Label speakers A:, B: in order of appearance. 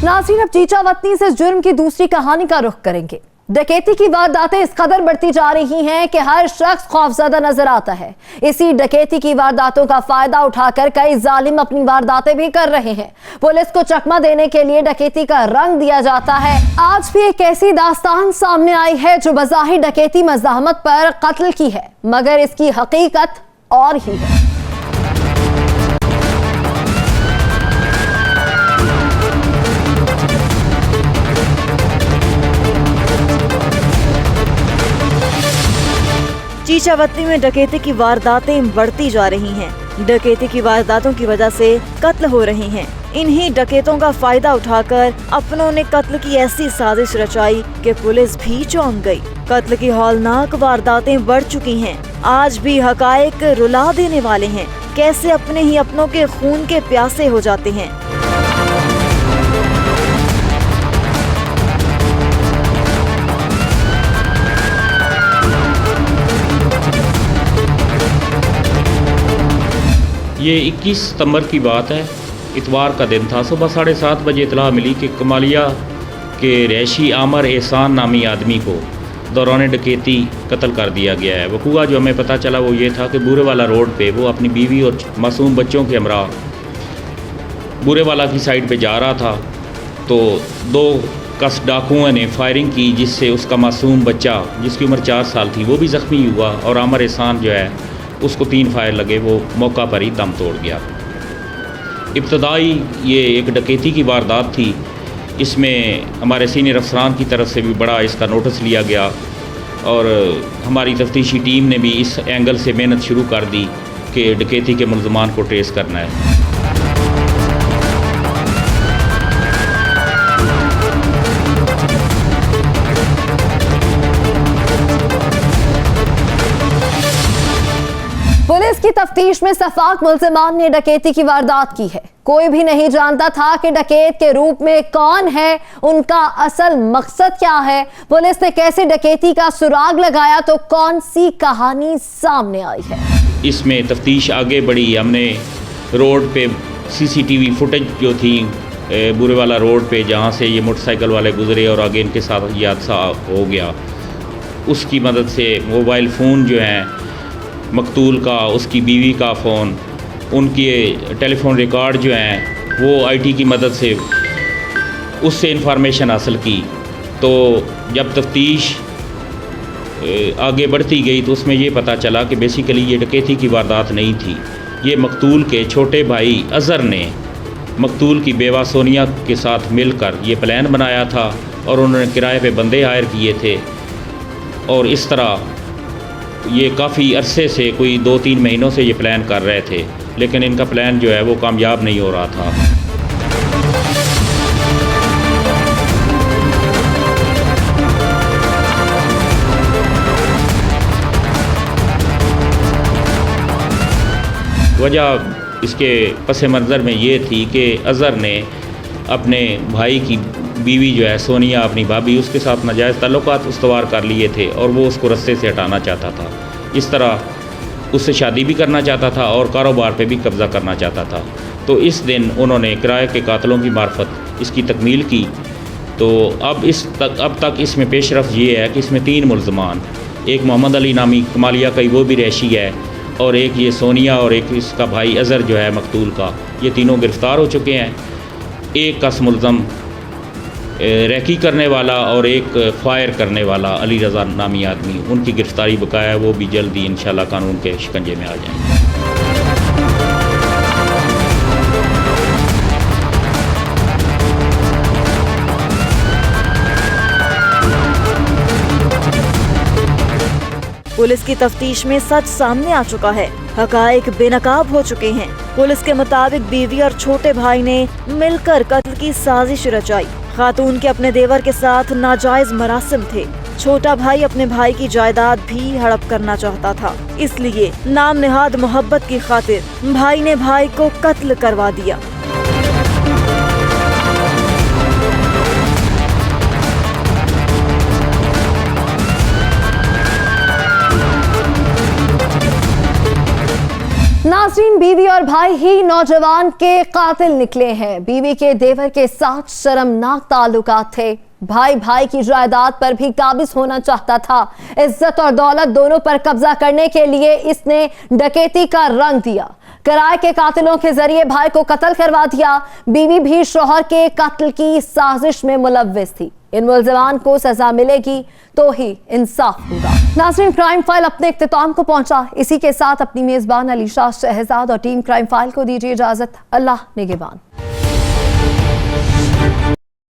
A: नाज़रीन, अब चीचा वतनी से जुर्म की दूसरी कहानी का रुख करेंगे। डकैती की वारदातें इस कदर बढ़ती जा रही हैं कि हर शख्स खौफजदा नजर आता है। इसी डकैती की वारदातों का फायदा उठाकर कई जालिम अपनी वारदातें भी कर रहे हैं। पुलिस को चकमा देने के लिए डकैती का रंग दिया जाता है। आज भी एक ऐसी दास्तान सामने आई है जो बज़ाहिर डकैती मज़ाहमत पर कत्ल की है, मगर इसकी हकीकत और ही है।
B: चीचा वतनी में डकैती की वारदातें बढ़ती जा रही हैं। डकैती की वारदातों की वजह से कत्ल हो रहे हैं। इन्हीं डकैतों का फायदा उठाकर अपनों ने कत्ल की ऐसी साजिश रचाई कि पुलिस भी चौंक गई। कत्ल की हौलनाक वारदातें बढ़ चुकी हैं। आज भी हकायक रुला देने वाले हैं। कैसे अपने ही अपनों के खून के प्यासे हो जाते हैं।
C: ये 21 सितंबर की बात है। इतवार का दिन था। सुबह 7:30 बजे इतला मिली कि कमालिया के रैशी आमर एहसान नामी आदमी को दौरान डकैती कत्ल कर दिया गया है। वकूआ जो हमें पता चला वो ये था कि बूरेवाला रोड पे वो अपनी बीवी और मासूम बच्चों के हमरा बूरेवाला की साइड पे जा रहा था, तो दो कस डाकुओं ने फायरिंग की, जिससे उसका मासूम बच्चा जिसकी उम्र 4 साल थी वो भी ज़ख्मी हुआ और आमर एहसान जो है उसको 3 फायर लगे, वो मौका पर ही दम तोड़ गया। इब्तदाई ये एक डकैती की वारदात थी। इसमें हमारे सीनियर अफसरान की तरफ से भी बड़ा इसका नोटिस लिया गया और हमारी तफ्तीशी टीम ने भी इस एंगल से मेहनत शुरू कर दी कि डकैती के मुल्ज़मान को ट्रेस करना है।
A: पुलिस की तफ्तीश में सफाक मुल्ज़िमान ने डकैती की वारदात की है। कोई भी नहीं जानता था कि डकैत के रूप में कौन है, उनका असल मकसद क्या है, पुलिस ने कैसे डकैती का सुराग लगाया, तो कौन सी कहानी सामने आई है। इसमें
C: तफ्तीश आगे बढ़ी। हमने रोड पे CCTV फुटेज जो थी बूरेवाला रोड पे जहाँ से ये मोटरसाइकिल वाले गुजरे और आगे इनके साथ ये हादसा हो गया, उसकी मदद से मोबाइल फ़ोन जो हैं मकतूल का, उसकी बीवी का फ़ोन, उनके टेलीफोन रिकॉर्ड जो हैं वो IT की मदद से उससे इंफॉर्मेशन हासिल की। तो जब तफ्तीश आगे बढ़ती गई तो उसमें ये पता चला कि बेसिकली ये डकैती की वारदात नहीं थी। ये मकतूल के छोटे भाई अज़हर ने मकतूल की बेवा सोनिया के साथ मिलकर ये प्लान बनाया था और उन्होंने किराए पे बंदे हायर किए थे और इस तरह ये काफ़ी अरसे से, कोई 2-3 महीनों से ये प्लान कर रहे थे, लेकिन इनका प्लान जो है वो कामयाब नहीं हो रहा था। वजह इसके पस मंज़र में ये थी कि अज़हर ने अपने भाई की बीवी जो है सोनिया, अपनी भाभी, उसके साथ नाजायज़ ताल्लुकात उस्तवार कर लिए थे और वो उसको रस्ते से हटाना चाहता था। इस तरह उससे शादी भी करना चाहता था और कारोबार पे भी कब्ज़ा करना चाहता था। तो इस दिन उन्होंने किराए के कातलों की मार्फत इसकी तकमील की। तो अब तक इसमें पेशरफ ये है कि इसमें 3 मुल्ज़मान, एक मोहम्मद अली नामी कमालिया का वो भी रैशी है और एक ये सोनिया और एक इसका भाई अज़हर जो है मकतूल का, ये तीनों गिरफ़्तार हो चुके हैं। एक कस मुल्ज़म रैकी करने वाला और एक फायर करने वाला अली रज़ा नामी आदमी, उनकी गिरफ़्तारी बकाया, वो भी जल्दी इंशाल्लाह कानून के शिकंजे में आ जाएंगे।
B: पुलिस की तफ्तीश में सच सामने आ चुका है। हकायक बेनकाब हो चुके हैं। पुलिस के मुताबिक बीवी और छोटे भाई ने मिलकर कत्ल की साजिश रचाई। खातून के अपने देवर के साथ नाजायज मरासिम थे। छोटा भाई अपने भाई की जायदाद भी हड़प करना चाहता था, इसलिए नाम नेहाद मोहब्बत की खातिर भाई ने भाई को कत्ल करवा दिया।
A: नाज़रीन, नाज़रीन, बीवी और भाई ही नौजवान के कातिल निकले हैं। बीवी के देवर के साथ शर्मनाक ताल्लुकात थे। भाई भाई की जायदाद पर भी काबिज होना चाहता था। इज्जत और दौलत दोनों पर कब्जा करने के लिए इसने डकैती का रंग दिया। किराए के कातिलों के जरिए भाई को कत्ल करवा दिया। बीवी भी शौहर के कत्ल की साजिश में मुलव्विस थी। इन मुलजिमान को सजा मिलेगी तो ही इंसाफ होगा। नाज़रीन, क्राइम फाइल अपने इख्तिताम को पहुंचा। इसी के साथ अपनी मेजबान अलीशा शहजाद और टीम क्राइम फाइल को दीजिए इजाजत। अल्लाह निगहबान।